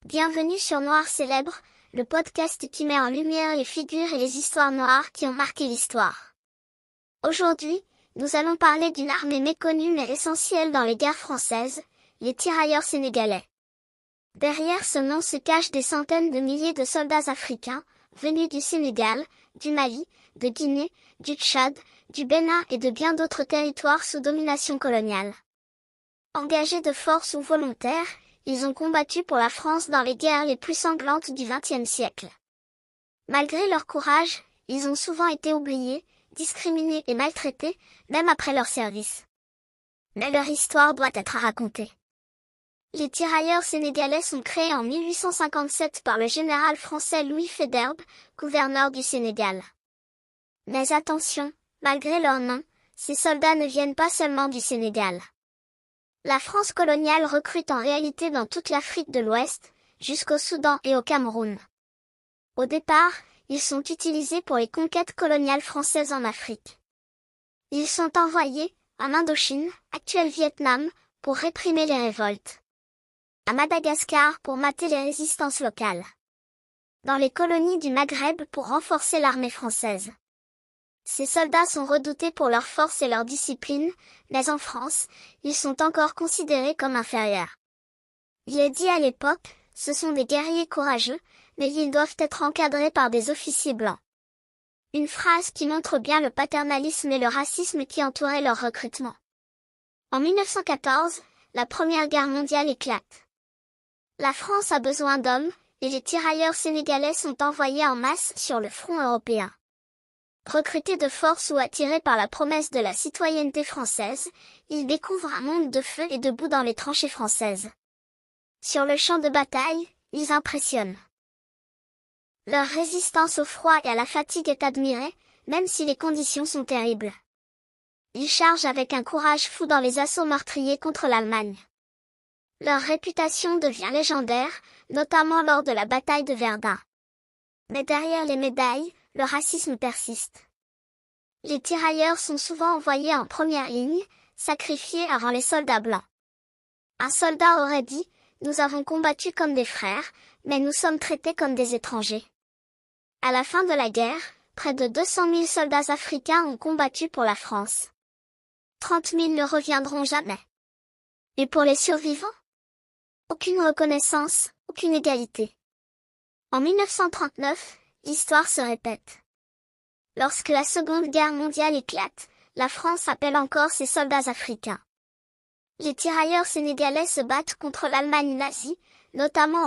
Bienvenue sur Noir Célèbre, le podcast qui met en lumière les figures et les histoires noires qui ont marqué l'histoire. Aujourd'hui, nous allons parler d'une armée méconnue mais essentielle dans les guerres françaises, les tirailleurs sénégalais. Derrière ce nom se cachent des centaines de milliers de soldats africains, venus du Sénégal, du Mali, de Guinée, du Tchad, du Bénin et de bien d'autres territoires sous domination coloniale. Engagés de force ou volontaires, ils ont combattu pour la France dans les guerres les plus sanglantes du XXe siècle. Malgré leur courage, ils ont souvent été oubliés, discriminés et maltraités, même après leur service. Mais leur histoire doit être racontée. Les tirailleurs sénégalais sont créés en 1857 par le général français Louis Faidherbe, gouverneur du Sénégal. Mais attention, malgré leur nom, ces soldats ne viennent pas seulement du Sénégal. La France coloniale recrute en réalité dans toute l'Afrique de l'Ouest, jusqu'au Soudan et au Cameroun. Au départ, ils sont utilisés pour les conquêtes coloniales françaises en Afrique. Ils sont envoyés, en Indochine, actuel Vietnam, pour réprimer les révoltes. À Madagascar pour mater les résistances locales. Dans les colonies du Maghreb pour renforcer l'armée française. Ces soldats sont redoutés pour leur force et leur discipline, mais en France, ils sont encore considérés comme inférieurs. Il est dit à l'époque, ce sont des guerriers courageux, mais ils doivent être encadrés par des officiers blancs. Une phrase qui montre bien le paternalisme et le racisme qui entouraient leur recrutement. En 1914, la Première Guerre mondiale éclate. La France a besoin d'hommes, et les tirailleurs sénégalais sont envoyés en masse sur le front européen. Recrutés de force ou attirés par la promesse de la citoyenneté française, ils découvrent un monde de feu et de boue dans les tranchées françaises. Sur le champ de bataille, ils impressionnent. Leur résistance au froid et à la fatigue est admirée, même si les conditions sont terribles. Ils chargent avec un courage fou dans les assauts meurtriers contre l'Allemagne. Leur réputation devient légendaire, notamment lors de la bataille de Verdun. Mais derrière les médailles, le racisme persiste. Les tirailleurs sont souvent envoyés en première ligne, sacrifiés avant les soldats blancs. Un soldat aurait dit, « Nous avons combattu comme des frères, mais nous sommes traités comme des étrangers. » À la fin de la guerre, près de 200 000 soldats africains ont combattu pour la France. 30 000 ne reviendront jamais. Et pour les survivants? Aucune reconnaissance, aucune égalité. En 1939, l'histoire se répète. Lorsque la Seconde Guerre mondiale éclate, la France appelle encore ses soldats africains. Les tirailleurs sénégalais se battent contre l'Allemagne nazie, notamment en